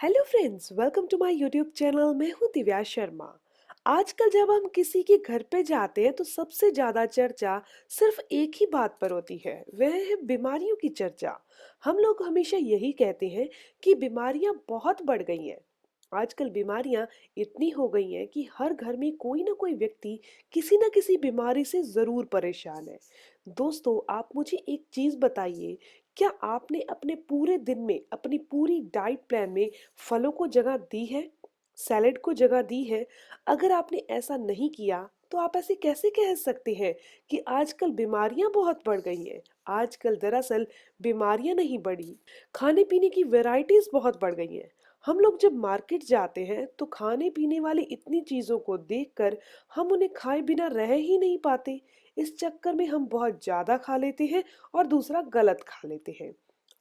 Hello friends, welcome to my YouTube channel. मैं हूँ दिव्या शर्मा। आजकल जब हम किसी के घर पे जाते हैं तो सबसे ज्यादा चर्चा सिर्फ एक ही बात पर होती है, वह है बीमारियों की चर्चा। हम लोग हमेशा यही कहते हैं कि बीमारियां बहुत बढ़ गई हैं। आजकल बीमारियां इतनी हो गई हैं कि हर घर में कोई ना कोई व्यक्ति किसी ना किसी बीमारी से जरूर परेशान है। दोस्तों, आप मुझे एक चीज बताइए, क्या आपने अपने पूरे दिन में अपनी पूरी डाइट प्लान में फलों को जगह दी है, सैलेड को जगह दी है? अगर आपने ऐसा नहीं किया तो आप ऐसे कैसे कह सकते हैं कि आजकल बीमारियां बहुत बढ़ गई हैं? आजकल दरअसल बीमारियां नहीं बढ़ी, खाने पीने की वैरायटीज बहुत बढ़ गई हैं। हम लोग जब मार्केट जाते हैं तो खाने पीने वाली इतनी चीजों को देखकर हम उन्हें खाए बिना रह ही नहीं पाते। इस चक्कर में हम बहुत ज्यादा खा लेते हैं और दूसरा गलत खा लेते हैं।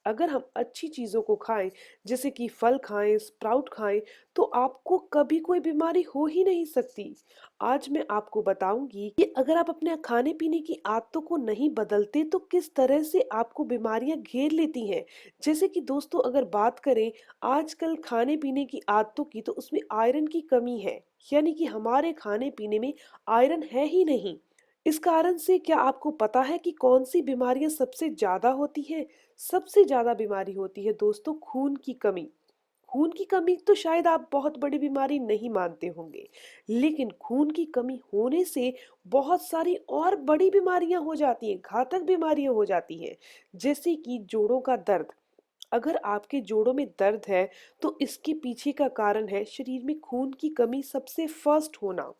अगर हम अच्छी चीजों को खाएं, जैसे कि फल खाएं, स्प्राउट खाएं, तो आपको कभी कोई बीमारी हो ही नहीं सकती। आज मैं आपको बताऊंगी कि अगर आप अपने खाने पीने की आदतों को नहीं बदलते तो किस तरह से आपको बीमारियां घेर लेती हैं। जैसे कि दोस्तों, अगर बात करें आजकल खाने पीने की आदतों की, तो उसमें आयरन की कमी है। यानी कि हमारे खाने पीने में आयरन है ही नहीं। इस कारण से क्या आपको पता है कि कौन सी बीमारियां सबसे ज्यादा होती है? सबसे ज्यादा बीमारी होती है दोस्तों खून की कमी। खून की कमी तो शायद आप बहुत बड़ी बीमारी नहीं मानते होंगे, लेकिन खून की कमी होने से बहुत सारी और बड़ी बीमारियां हो जाती हैं, घातक बीमारियां हो जाती हैं। जैसे कि जोड़ों का दर्द। अगर आपके जोड़ों में दर्द है तो इसके पीछे का कारण है शरीर में खून की कमी सबसे फर्स्ट होना।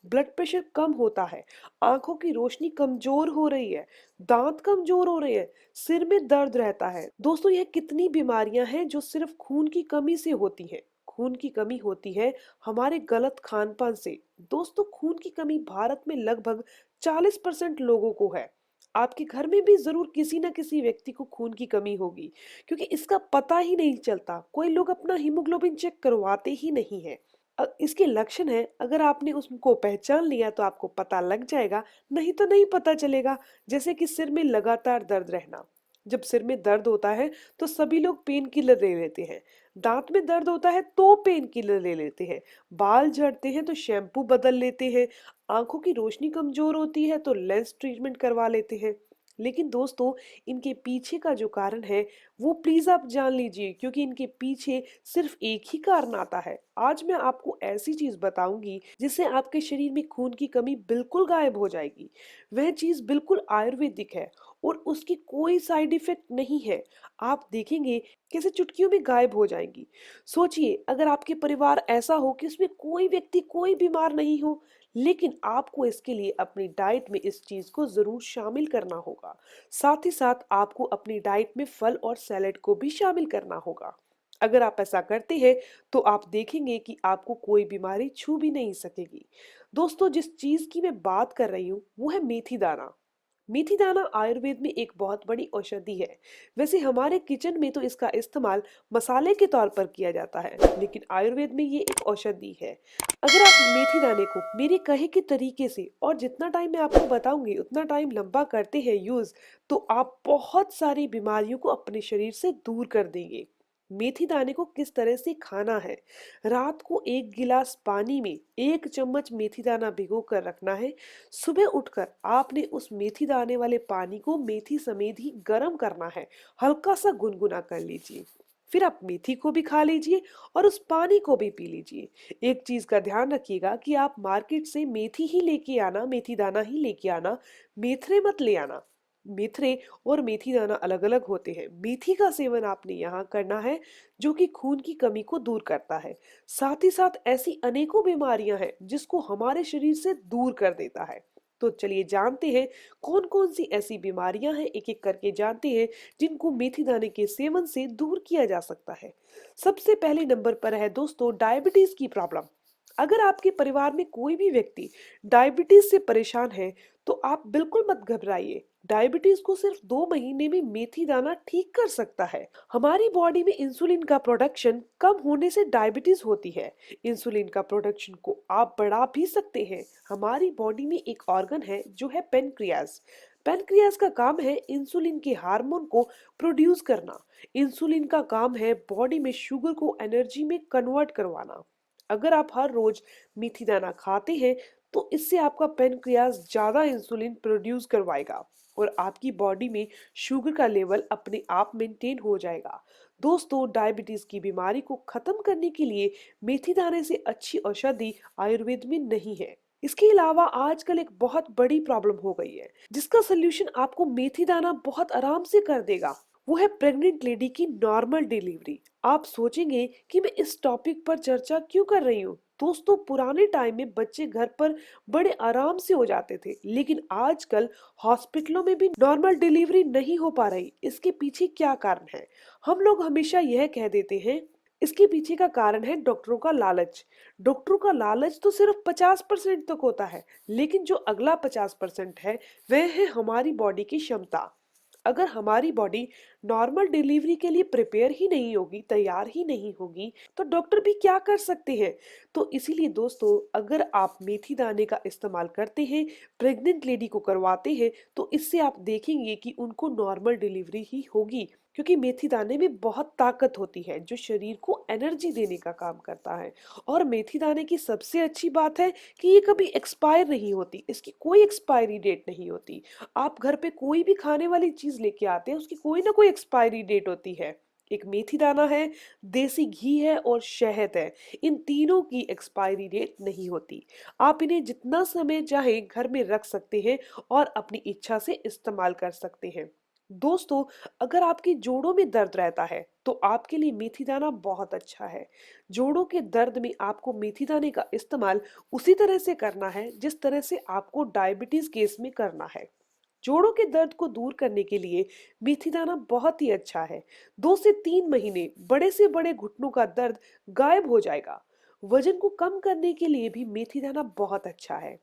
ब्लड प्रेशर कम होता है, आंखों की रोशनी कमजोर हो रही है, दांत कमजोर हो रहे हैं, सिर में दर्द रहता है। दोस्तों, यह कितनी बीमारियां हैं जो सिर्फ खून की कमी से होती हैं। खून की कमी होती है हमारे गलत खान पान से। दोस्तों, खून की कमी भारत में लगभग 40% लोगों को है। आपके घर में भी जरूर किसी न किसी व्यक्ति को खून की कमी होगी, क्योंकि इसका पता ही नहीं चलता। कोई लोग अपना हीमोग्लोबिन चेक करवाते ही नहीं है। इसके लक्षण है, अगर आपने उसको पहचान लिया तो आपको पता लग जाएगा, नहीं तो नहीं पता चलेगा। जैसे कि सिर में लगातार दर्द रहना। जब सिर में दर्द होता है तो सभी लोग पेन किलर ले लेते हैं। दांत में दर्द होता है तो पेन किलर ले लेते हैं। बाल झड़ते हैं तो शैम्पू बदल लेते हैं। आंखों की रोशनी कमजोर होती है तो लेंस ट्रीटमेंट करवा लेते हैं। लेकिन दोस्तों, इनके पीछे का जो कारण है वो प्लीज आप जान लीजिए, क्योंकि इनके पीछे सिर्फ एक ही कारण आता है। आज मैं आपको ऐसी चीज बताऊंगी जिससे आपके शरीर में खून की कमी बिल्कुल गायब हो जाएगी। वह चीज बिल्कुल आयुर्वेदिक है और उसकी कोई साइड इफेक्ट नहीं है। आप देखेंगे कैसे चुटकियों में गायब हो जाएंगी। सोचिए, अगर आपके परिवार ऐसा हो कि उसमें कोई व्यक्ति कोई बीमार नहीं हो, लेकिन आपको इसके लिए अपनी डाइट में इस चीज को जरूर शामिल करना होगा। साथ ही साथ आपको अपनी डाइट में फल और सैलेड को भी शामिल करना होगा। अगर आप ऐसा करते हैं तो आप देखेंगे कि आपको कोई बीमारी छू भी नहीं सकेगी। दोस्तों, जिस चीज की मैं बात कर रही हूँ वो है मेथी दाना। मेथी दाना आयुर्वेद में एक बहुत बड़ी औषधि है। वैसे हमारे किचन में तो इसका इस्तेमाल मसाले के तौर पर किया जाता है, लेकिन आयुर्वेद में ये एक औषधि है। अगर आप मेथी दाने को मेरे कहे के तरीके से, और जितना टाइम मैं आपको बताऊंगी उतना टाइम लंबा करते हैं यूज, तो आप बहुत सारी बीमारियों को अपने शरीर से दूर कर देंगे। मेथी दाने को किस तरह से खाना है? रात को 1 गिलास पानी में 1 चम्मच मेथी दाना भिगो कर रखना है। सुबह उठकर आपने उस मेथी दाने वाले पानी को मेथी समेत ही गर्म करना है। हल्का सा गुनगुना कर लीजिए। फिर आप मेथी को भी खा लीजिए और उस पानी को भी पी लीजिए। एक चीज का ध्यान रखिएगा कि आप मार्केट से मेथी ही लेके आना, मेथी दाना ही लेके आना, मेथरे मत ले आना। मेथरे और मेथी दाना अलग अलग होते हैं। मेथी का सेवन आपने यहाँ करना है, जो कि खून की कमी को दूर करता है। साथ ही साथ ऐसी अनेकों बीमारियां हैं जिसको हमारे शरीर से दूर कर देता है। तो चलिए जानते हैं कौन कौन सी ऐसी बीमारियां हैं, एक एक करके जानते हैं जिनको मेथी दाने के सेवन से दूर किया जा सकता है। सबसे पहले नंबर पर है दोस्तों डायबिटीज की प्रॉब्लम। अगर आपके परिवार में कोई भी व्यक्ति डायबिटीज से परेशान है तो आप बिल्कुल मत घबराइए। डायबिटीज को सिर्फ 2 महीने में मेथी दाना ठीक कर सकता है। हमारी बॉडी में इंसुलिन का प्रोडक्शन कम होने से डायबिटीज होती है। इंसुलिन का प्रोडक्शन को आप बढ़ा भी सकते हैं। हमारी बॉडी में एक ऑर्गन है जो है पेनक्रियाज। पैनक्रियाज का काम है इंसुलिन के हार्मोन को प्रोड्यूस करना। इंसुलिन का काम है बॉडी में शुगर को एनर्जी में कन्वर्ट करवाना। अगर आप हर रोज मेथी दाना खाते हैं तो इससे आपका पैनक्रियाज ज्यादा इंसुलिन प्रोड्यूस करवाएगा और आपकी बॉडी में शुगर का लेवल अपने आप मेंटेन हो जाएगा। दोस्तों, डायबिटीज की बीमारी को खत्म करने के लिए मेथी दाने से अच्छी औषधि आयुर्वेद में नहीं है। इसके अलावा आजकल एक बहुत बड़ी प्रॉब्लम हो गई है जिसका सोल्यूशन आपको मेथी दाना बहुत आराम से कर देगा। वो है प्रेग्नेंट लेडी की नॉर्मल डिलीवरी। आप सोचेंगे कि मैं इस टॉपिक पर चर्चा क्यों कर रही हूँ। दोस्तों, पुराने टाइम में बच्चे घर पर बड़े आराम से हो जाते थे, लेकिन आजकल हॉस्पिटलों में भी नॉर्मल डिलीवरी नहीं हो पा रही। इसके पीछे क्या कारण है? हम लोग हमेशा यह कह देते हैं इसके पीछे का कारण है डॉक्टरों का लालच। डॉक्टरों का लालच तो सिर्फ 50% तक होता है, लेकिन जो अगला 50% है वह है हमारी बॉडी की क्षमता। अगर हमारी बॉडी नॉर्मल डिलीवरी के लिए प्रिपेयर ही नहीं होगी, तैयार ही नहीं होगी, तो डॉक्टर भी क्या कर सकते हैं। तो इसीलिए दोस्तों, अगर आप मेथी दाने का इस्तेमाल करते हैं, प्रेग्नेंट लेडी को करवाते हैं, तो इससे आप देखेंगे कि उनको नॉर्मल डिलीवरी ही होगी, क्योंकि मेथी दाने में बहुत ताकत होती है जो शरीर को एनर्जी देने का काम करता है। और मेथी दाने की सबसे अच्छी बात है कि ये कभी एक्सपायर नहीं होती, इसकी कोई एक्सपायरी डेट नहीं होती। आप घर पे कोई भी खाने वाली चीज लेके आते हैं, उसकी कोई ना कोई एक्सपायरी डेट होती है। एक मेथी दाना है, देसी घी है और शहद है। इन तीनों की एक्सपायरी डेट नहीं होती। आप इन्हें जितना समय चाहे घर में रख सकते हैं और अपनी इच्छा से इस्तेमाल कर सकते हैं। दोस्तों, अगर आपके जोड़ों में दर्द रहता है तो आपके लिए मेथी दाना बहुत अच्छा है। जोड़ों के दर्द में आपको मेथी दाने का इस्तेमाल उसी तरह से करना है जिस तरह से आपको डायबिटीज केस में करना है। जोड़ों के दर्द को दूर करने के लिए मेथी दाना बहुत ही अच्छा है। 2 से 3 महीने बड़े से बड़े घुटनों का दर्द गायब हो जाएगा। वजन को कम करने के लिए भी मेथी दाना बहुत अच्छा है।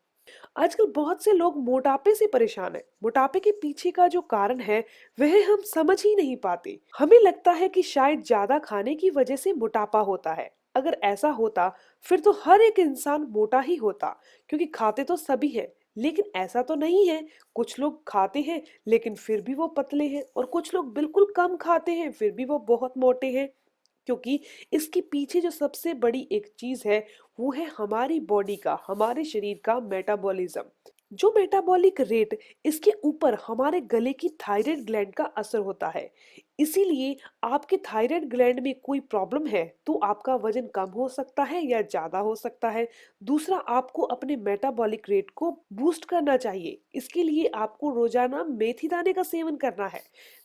आजकल बहुत से लोग मोटापे से परेशान हैं। मोटापे के पीछे का जो कारण है वह हम समझ ही नहीं पाते। हमें लगता है कि शायद ज्यादा खाने की वजह से मोटापा होता है। अगर ऐसा होता फिर तो हर एक इंसान मोटा ही होता, क्योंकि खाते तो सभी हैं। लेकिन ऐसा तो नहीं है। कुछ लोग खाते हैं लेकिन फिर भी वो पतले हैं और कुछ लोग बिल्कुल कम खाते हैं फिर भी वो बहुत मोटे हैं। क्योंकि इसके पीछे जो सबसे बड़ी एक चीज है वो है हमारी बॉडी का, हमारे शरीर का मेटाबॉलिज्म। जो मेटाबॉलिक रेट, इसके ऊपर हमारे गले की थायराइड ग्लैंड का असर होता है। इसीलिए आपके थायराइड ग्लैंड में कोई प्रॉब्लम है तो आपका वजन कम हो सकता है या ज्यादा हो सकता है। दूसरा, आपको अपने मेटाबॉलिक रेट को बूस्ट करना चाहिए। इसके लिए आपको रोजाना मेथी दाने का सेवन करना है।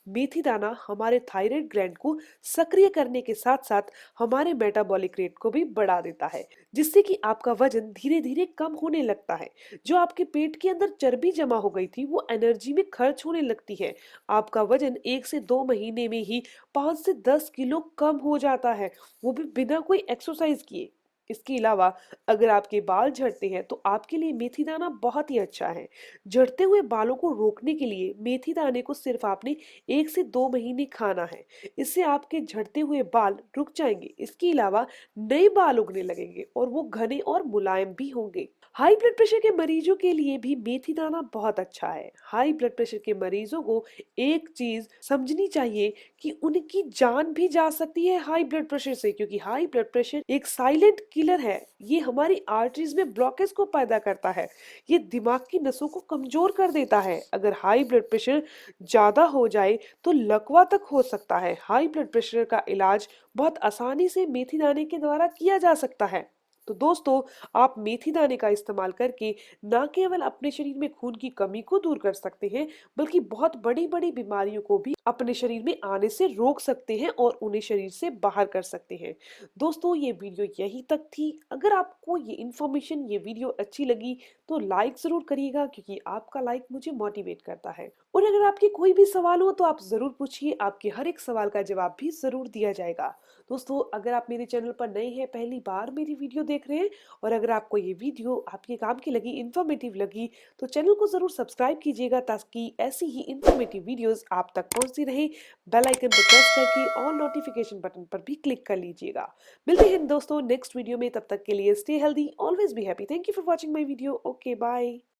मेथी दाना हमारे थायराइड ग्लैंड को सक्रिय करने के साथ साथ हमारे मेटाबॉलिक रेट को भी बढ़ा देता है, जिससे कि आपका वजन धीरे धीरे कम होने लगता है। जो आपके पेट के अंदर चर्बी जमा हो गई थी वो एनर्जी में खर्च होने लगती है। आपका वजन 1 से 2 महीने में ही 5 से 10 किलो कम हो जाता है, वो भी बिना कोई एक्सरसाइज किए। इसके अलावा अगर आपके बाल झड़ते हैं तो आपके लिए मेथी दाना बहुत ही अच्छा है। झड़ते हुए बालों को रोकने के लिए मेथी दाने को सिर्फ आपने 1 से 2 महीने खाना है। इससे आपके झड़ते हुए बाल रुक जाएंगे। इसके अलावा नए बाल उगने लगेंगे और वो घने और मुलायम भी होंगे। हाई ब्लड प्रेशर के मरीजों के लिए भी मेथी दाना बहुत अच्छा है। हाई ब्लड प्रेशर के मरीजों को एक चीज समझनी चाहिए कि उनकी जान भी जा सकती है हाई ब्लड प्रेशर से, क्योंकि हाई ब्लड प्रेशर एक साइलेंट किलर है। ये हमारी आर्टरीज में ब्लॉकेज को पैदा करता है। ये दिमाग की नसों को कमजोर कर देता है। अगर हाई ब्लड प्रेशर ज्यादा हो जाए तो लकवा तक हो सकता है। हाई ब्लड प्रेशर का इलाज बहुत आसानी से मेथी दाने के द्वारा किया जा सकता है। तो दोस्तों, आप मेथी दाने का इस्तेमाल करके न केवल अपने शरीर में खून की कमी को दूर कर सकते हैं, बल्कि बहुत बड़ी बड़ी बीमारियों को भी अपने शरीर में आने से रोक सकते हैं और उन्हें शरीर से बाहर कर सकते हैं। दोस्तों, ये वीडियो यहीं तक थी। अगर आपको ये इन्फॉर्मेशन, ये वीडियो अच्छी लगी तो लाइक जरूर करिएगा, क्योंकि आपका लाइक मुझे मोटिवेट करता है। और अगर आपके कोई भी सवाल हो तो आप जरूर पूछिए, आपके हर एक सवाल का जवाब भी जरूर दिया जाएगा। दोस्तों, अगर आप मेरे चैनल पर नए हैं, पहली बार मेरी वीडियो देख रहे हैं, और अगर आपको ये वीडियो आपके काम की लगी, इन्फॉर्मेटिव लगी, तो चैनल को जरूर सब्सक्राइब कीजिएगा ताकि ऐसी ही इन्फॉर्मेटिव वीडियोस आप तक पहुंचती रहे। बेल आइकन पर प्रेस करके ऑल नोटिफिकेशन बटन पर भी क्लिक कर लीजिएगा। मिलते हैं दोस्तों नेक्स्ट वीडियो में, तब तक के लिए stay healthy, always be happy. Thank you for watching my video. Okay, bye.